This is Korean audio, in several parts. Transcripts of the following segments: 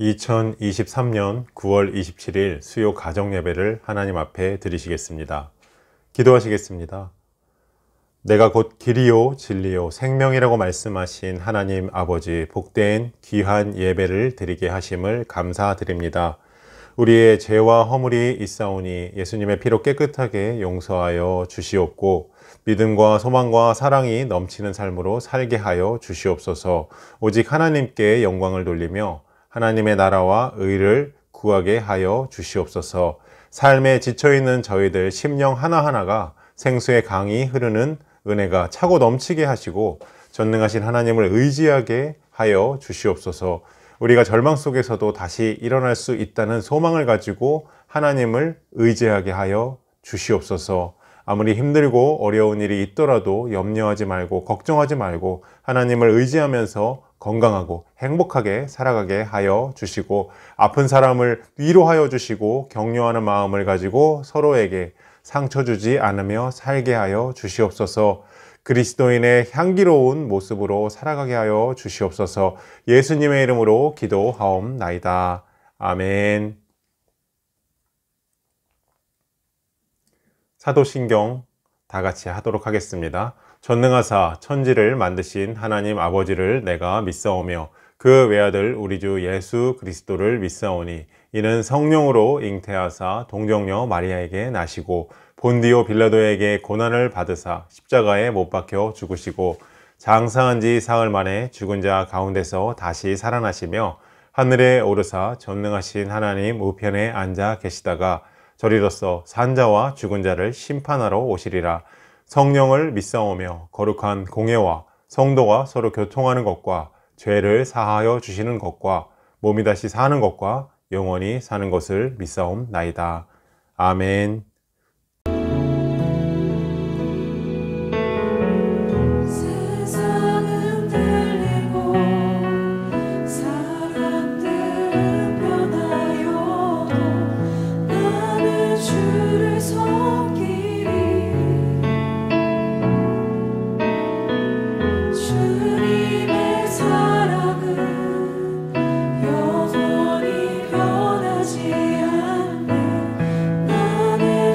2023년 9월 27일 수요 가정예배를 하나님 앞에 드리시겠습니다. 기도하시겠습니다. 내가 곧 길이요 진리요 생명이라고 말씀하신 하나님 아버지, 복된 귀한 예배를 드리게 하심을 감사드립니다. 우리의 죄와 허물이 있사오니 예수님의 피로 깨끗하게 용서하여 주시옵고 믿음과 소망과 사랑이 넘치는 삶으로 살게 하여 주시옵소서. 오직 하나님께 영광을 돌리며 하나님의 나라와 의를 구하게 하여 주시옵소서. 삶에 지쳐있는 저희들 심령 하나하나가 생수의 강이 흐르는 은혜가 차고 넘치게 하시고 전능하신 하나님을 의지하게 하여 주시옵소서. 우리가 절망 속에서도 다시 일어날 수 있다는 소망을 가지고 하나님을 의지하게 하여 주시옵소서. 아무리 힘들고 어려운 일이 있더라도 염려하지 말고 걱정하지 말고 하나님을 의지하면서 건강하고 행복하게 살아가게 하여 주시고 아픈 사람을 위로하여 주시고 격려하는 마음을 가지고 서로에게 상처 주지 않으며 살게 하여 주시옵소서. 그리스도인의 향기로운 모습으로 살아가게 하여 주시옵소서. 예수님의 이름으로 기도하옵나이다. 아멘. 사도신경 다 같이 하도록 하겠습니다. 전능하사 천지를 만드신 하나님 아버지를 내가 믿사오며 그 외아들 우리 주 예수 그리스도를 믿사오니 이는 성령으로 잉태하사 동정녀 마리아에게 나시고 본디오 빌라도에게 고난을 받으사 십자가에 못 박혀 죽으시고 장사한 지 사흘 만에 죽은 자 가운데서 다시 살아나시며 하늘에 오르사 전능하신 하나님 우편에 앉아 계시다가 저리로서 산자와 죽은 자를 심판하러 오시리라. 성령을 믿사오며 거룩한 공예와 성도가 서로 교통하는 것과 죄를 사하여 주시는 것과 몸이 다시 사는 것과 영원히 사는 것을 믿사옵나이다. 아멘. 영원히 변하지 않는 나는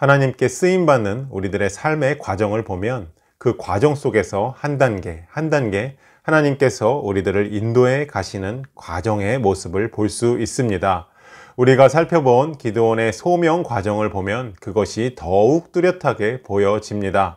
하나님께 쓰임받는 우리들의 삶의 과정을 보면 그 과정 속에서 한 단계 한 단계 하나님께서 우리들을 인도해 가시는 과정의 모습을 볼 수 있습니다. 우리가 살펴본 기드온의 소명 과정을 보면 그것이 더욱 뚜렷하게 보여집니다.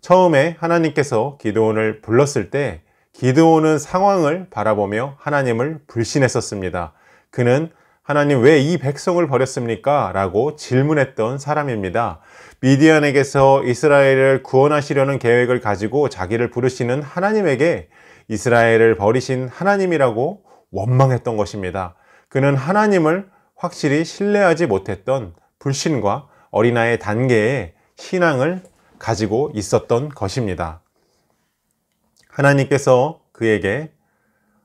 처음에 하나님께서 기드온을 불렀을 때 기드온은 상황을 바라보며 하나님을 불신했었습니다. 그는 하나님 왜 이 백성을 버렸습니까? 라고 질문했던 사람입니다. 미디안에게서 이스라엘을 구원하시려는 계획을 가지고 자기를 부르시는 하나님에게 이스라엘을 버리신 하나님이라고 원망했던 것입니다. 그는 하나님을 확실히 신뢰하지 못했던 불신과 어린아이 단계의 신앙을 가지고 있었던 것입니다. 하나님께서 그에게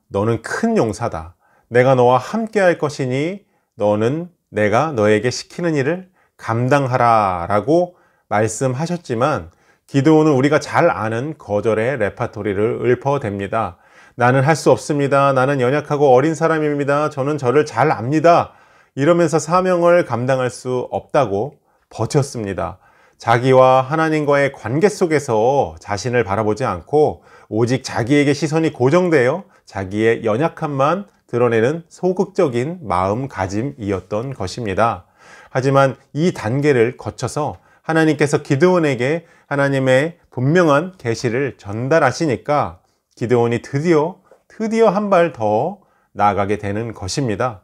너는 큰 용사다. 내가 너와 함께 할 것이니 너는 내가 너에게 시키는 일을 감당하라 라고 말씀하셨지만 기드온은 우리가 잘 아는 거절의 레파토리를 읊어댑니다. 나는 할 수 없습니다. 나는 연약하고 어린 사람입니다. 저는 저를 잘 압니다. 이러면서 사명을 감당할 수 없다고 버텼습니다. 자기와 하나님과의 관계 속에서 자신을 바라보지 않고 오직 자기에게 시선이 고정되어 자기의 연약함만 드러내는 소극적인 마음가짐이었던 것입니다. 하지만 이 단계를 거쳐서 하나님께서 기드온에게 하나님의 분명한 계시를 전달하시니까 기드온이 드디어 한 발 더 나아가게 되는 것입니다.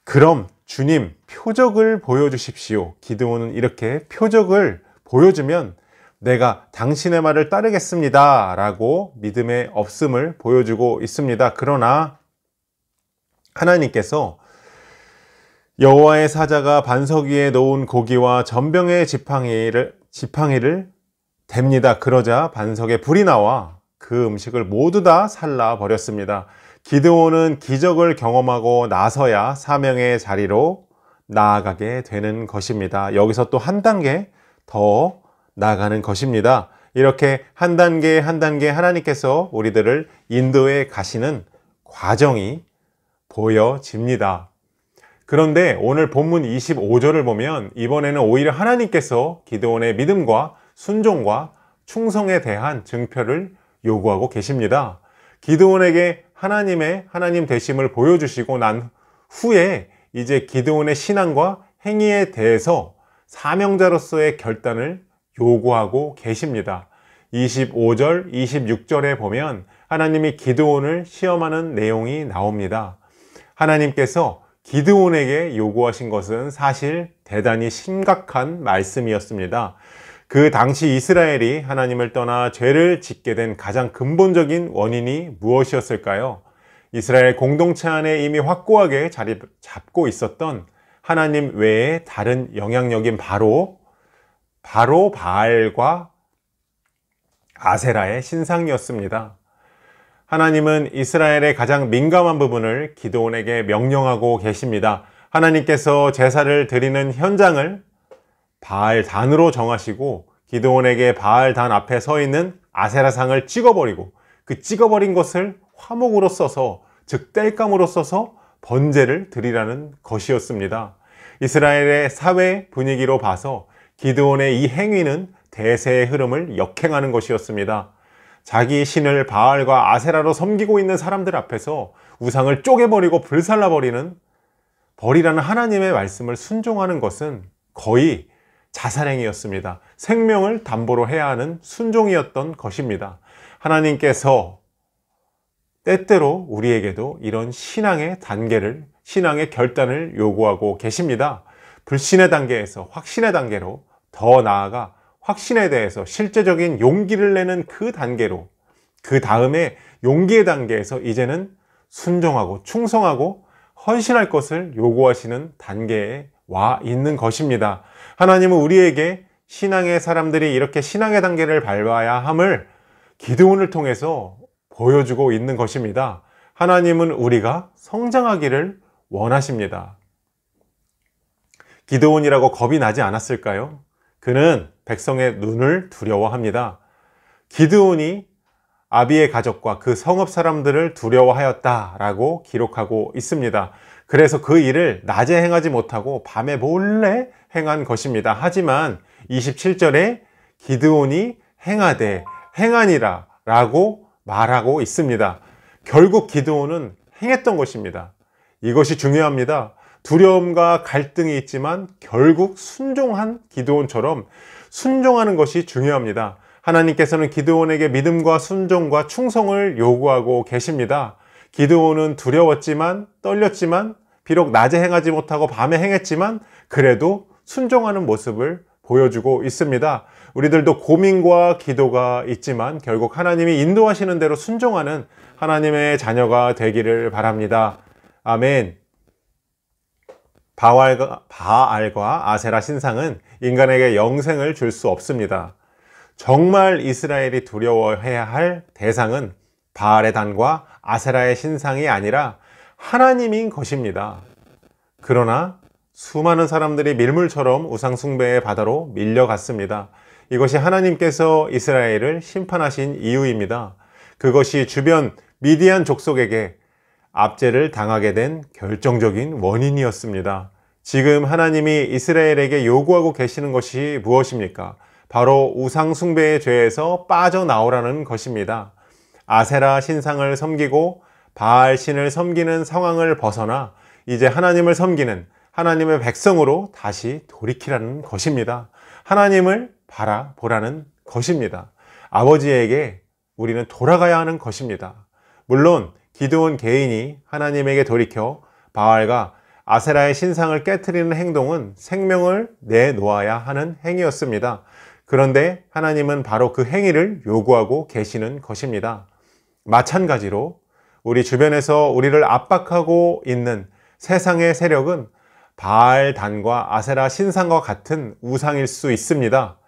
그럼 주님 표적을 보여주십시오. 기드온은 이렇게 표적을 보여주면 내가 당신의 말을 따르겠습니다 라고 믿음의 없음을 보여주고 있습니다. 그러나 하나님께서 여호와의 사자가 반석 위에 놓은 고기와 전병의 지팡이를 댑니다. 그러자 반석에 불이 나와 그 음식을 모두 다 살라 버렸습니다. 기드온은 기적을 경험하고 나서야 사명의 자리로 나아가게 되는 것입니다. 여기서 또 한 단계 더 나아가는 것입니다. 이렇게 한 단계 한 단계 하나님께서 우리들을 인도해 가시는 과정이 보여집니다. 그런데 오늘 본문 25절을 보면 이번에는 오히려 하나님께서 기드온의 믿음과 순종과 충성에 대한 증표를 요구하고 계십니다. 기드온에게 하나님 되심을 보여주시고 난 후에 이제 기드온의 신앙과 행위에 대해서 사명자로서의 결단을 요구하고 계십니다. 25절, 26절에 보면 하나님이 기드온을 시험하는 내용이 나옵니다. 하나님께서 기드온에게 요구하신 것은 사실 대단히 심각한 말씀이었습니다. 그 당시 이스라엘이 하나님을 떠나 죄를 짓게 된 가장 근본적인 원인이 무엇이었을까요? 이스라엘 공동체 안에 이미 확고하게 자리 잡고 있었던 하나님 외에 다른 영향력인 바로 바알과 아세라의 신상이었습니다. 하나님은 이스라엘의 가장 민감한 부분을 기드온에게 명령하고 계십니다. 하나님께서 제사를 드리는 현장을 바알단으로 정하시고 기드온에게 바알단 앞에 서 있는 아세라상을 찍어버리고 그 찍어버린 것을 화목으로 써서 즉 땔감으로 써서 번제를 드리라는 것이었습니다. 이스라엘의 사회 분위기로 봐서 기드온의 이 행위는 대세의 흐름을 역행하는 것이었습니다. 자기 신을 바알과 아세라로 섬기고 있는 사람들 앞에서 우상을 쪼개버리고 불살라버리라는 하나님의 말씀을 순종하는 것은 거의 자살행위였습니다. 생명을 담보로 해야 하는 순종이었던 것입니다. 하나님께서 때때로 우리에게도 이런 신앙의 결단을 요구하고 계십니다. 불신의 단계에서 확신의 단계로 더 나아가 확신에 대해서 실제적인 용기를 내는 그 단계로, 그 다음에 용기의 단계에서 이제는 순종하고 충성하고 헌신할 것을 요구하시는 단계에 와 있는 것입니다. 하나님은 우리에게 신앙의 사람들이 이렇게 신앙의 단계를 밟아야 함을 기드온을 통해서 보여주고 있는 것입니다. 하나님은 우리가 성장하기를 원하십니다. 기드온이라고 겁이 나지 않았을까요? 그는 백성의 눈을 두려워합니다. 기드온이 아비의 가족과 그 성읍 사람들을 두려워하였다라고 기록하고 있습니다. 그래서 그 일을 낮에 행하지 못하고 밤에 몰래 행한 것입니다. 하지만 27절에 기드온이 행하되 행하니라 라고 말하고 있습니다. 결국 기드온은 행했던 것입니다. 이것이 중요합니다. 두려움과 갈등이 있지만 결국 순종한 기드온처럼 순종하는 것이 중요합니다. 하나님께서는 기드온에게 믿음과 순종과 충성을 요구하고 계십니다. 기드온은 두려웠지만 떨렸지만 비록 낮에 행하지 못하고 밤에 행했지만 그래도 순종하는 모습을 보여주고 있습니다. 우리들도 고민과 기도가 있지만 결국 하나님이 인도하시는 대로 순종하는 하나님의 자녀가 되기를 바랍니다. 아멘. 바알과 아세라 신상은 인간에게 영생을 줄 수 없습니다. 정말 이스라엘이 두려워해야 할 대상은 바알의 단과 아세라의 신상이 아니라 하나님인 것입니다. 그러나 수많은 사람들이 밀물처럼 우상숭배의 바다로 밀려갔습니다. 이것이 하나님께서 이스라엘을 심판하신 이유입니다. 그것이 주변 미디안 족속에게 압제를 당하게 된 결정적인 원인이었습니다. 지금 하나님이 이스라엘에게 요구하고 계시는 것이 무엇입니까? 바로 우상숭배의 죄에서 빠져나오라는 것입니다. 아세라 신상을 섬기고 바알 신을 섬기는 상황을 벗어나 이제 하나님을 섬기는 하나님의 백성으로 다시 돌이키라는 것입니다. 하나님을 바라보라는 것입니다. 아버지에게 우리는 돌아가야 하는 것입니다. 물론 기드온 개인이 하나님에게 돌이켜 바알과 아세라의 신상을 깨트리는 행동은 생명을 내놓아야 하는 행위였습니다. 그런데 하나님은 바로 그 행위를 요구하고 계시는 것입니다. 마찬가지로 우리 주변에서 우리를 압박하고 있는 세상의 세력은 바알 단과 아세라 신상과 같은 우상일 수 있습니다.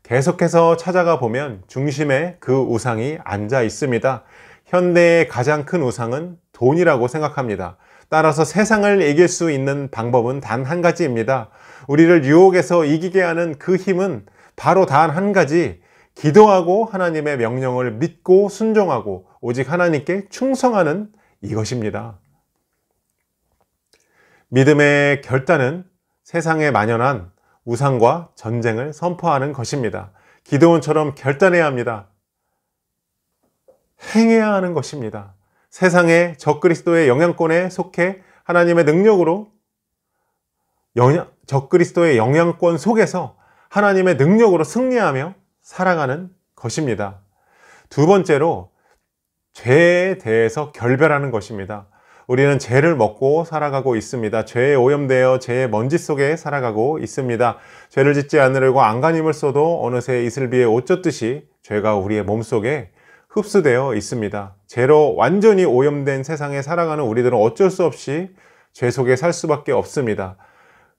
계속해서 찾아가 보면 중심에 그 우상이 앉아 있습니다. 현대의 가장 큰 우상은 돈이라고 생각합니다. 따라서 세상을 이길 수 있는 방법은 단 한 가지입니다. 우리를 유혹에서 이기게 하는 그 힘은 바로 단 한 가지, 기도하고 하나님의 명령을 믿고 순종하고 오직 하나님께 충성하는 이것입니다. 믿음의 결단은 세상에 만연한 우상과 전쟁을 선포하는 것입니다. 기드온처럼 결단해야 합니다. 행해야 하는 것입니다. 세상의 적그리스도의 영향권에 속해 하나님의 능력으로 적그리스도의 영향권 속에서 하나님의 능력으로 승리하며 살아가는 것입니다. 두 번째로 죄에 대해서 결별하는 것입니다. 우리는 죄를 먹고 살아가고 있습니다. 죄에 오염되어 죄의 먼지 속에 살아가고 있습니다. 죄를 짓지 않으려고 안간힘을 써도 어느새 이슬비에 옷 젖듯이 죄가 우리의 몸속에 흡수되어 있습니다. 죄로 완전히 오염된 세상에 살아가는 우리들은 어쩔 수 없이 죄 속에 살 수밖에 없습니다.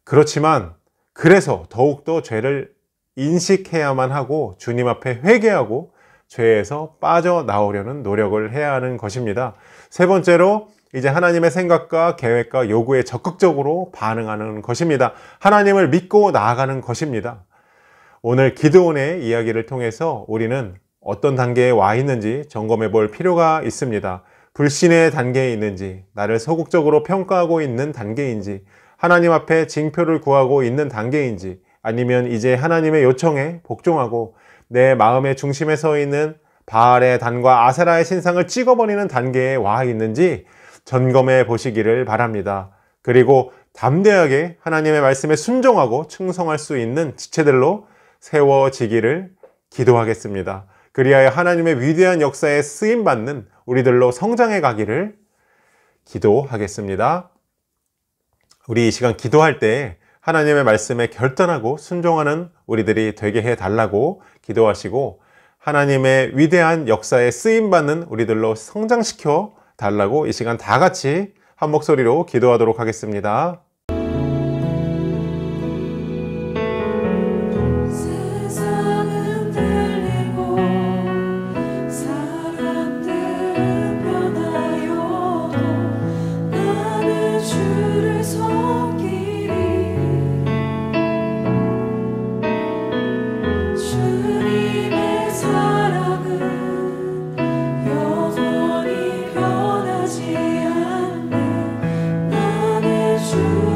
그렇지만 그래서 더욱더 죄를 인식해야만 하고 주님 앞에 회개하고 죄에서 빠져나오려는 노력을 해야 하는 것입니다. 세 번째로 이제 하나님의 생각과 계획과 요구에 적극적으로 반응하는 것입니다. 하나님을 믿고 나아가는 것입니다. 오늘 기드온의 이야기를 통해서 우리는 어떤 단계에 와 있는지 점검해 볼 필요가 있습니다. 불신의 단계에 있는지, 나를 소극적으로 평가하고 있는 단계인지, 하나님 앞에 징표를 구하고 있는 단계인지, 아니면 이제 하나님의 요청에 복종하고 내 마음의 중심에 서 있는 바알의 단과 아세라의 신상을 찍어버리는 단계에 와 있는지 점검해 보시기를 바랍니다. 그리고 담대하게 하나님의 말씀에 순종하고 충성할 수 있는 지체들로 세워지기를 기도하겠습니다. 그리하여 하나님의 위대한 역사에 쓰임받는 우리들로 성장해 가기를 기도하겠습니다. 우리 이 시간 기도할 때 하나님의 말씀에 결단하고 순종하는 우리들이 되게 해달라고 기도하시고 하나님의 위대한 역사에 쓰임받는 우리들로 성장시켜 달라고 이 시간 다 같이 한 목소리로 기도하도록 하겠습니다. 주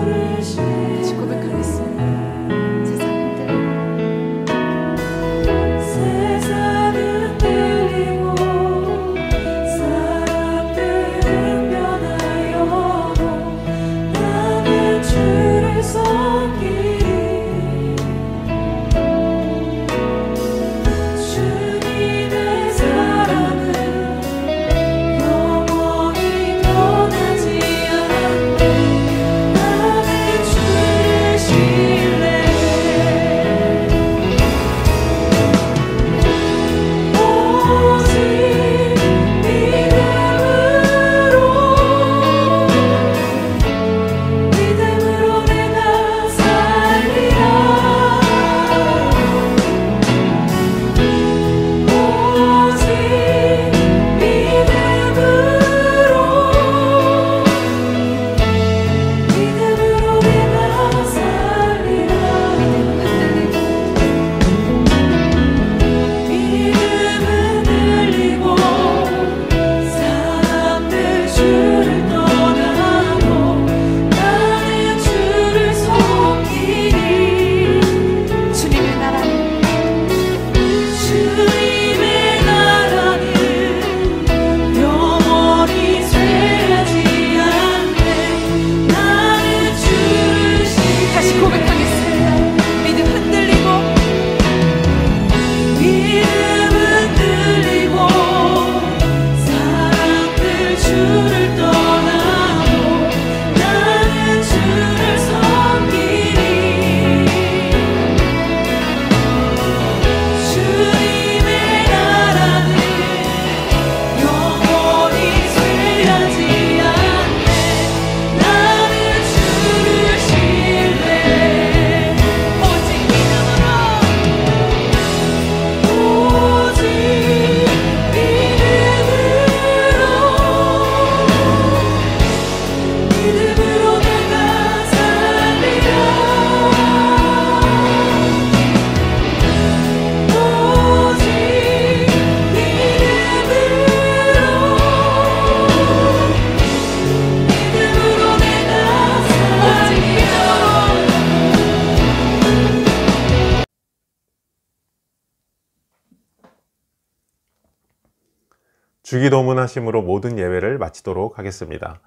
주기도문 하심으로 모든 예배를 마치도록 하겠습니다.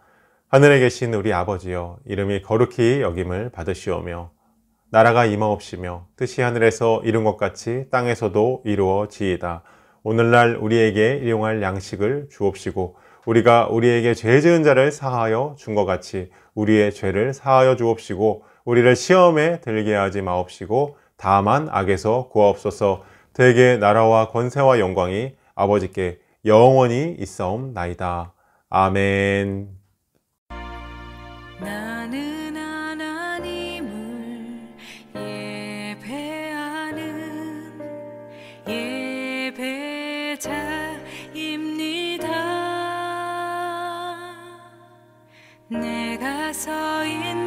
하늘에 계신 우리 아버지여, 이름이 거룩히 여김을 받으시오며 나라가 임하옵시며 뜻이 하늘에서 이룬 것 같이 땅에서도 이루어지이다. 오늘날 우리에게 일용할 양식을 주옵시고 우리가 우리에게 죄 지은 자를 사하여 준 것 같이 우리의 죄를 사하여 주옵시고 우리를 시험에 들게 하지 마옵시고 다만 악에서 구하옵소서. 대개 나라와 권세와 영광이 아버지께 영원히 있사옵나이다. 아멘. 나는 하나님을 예배하는 예배자입니다. 내가 서 있는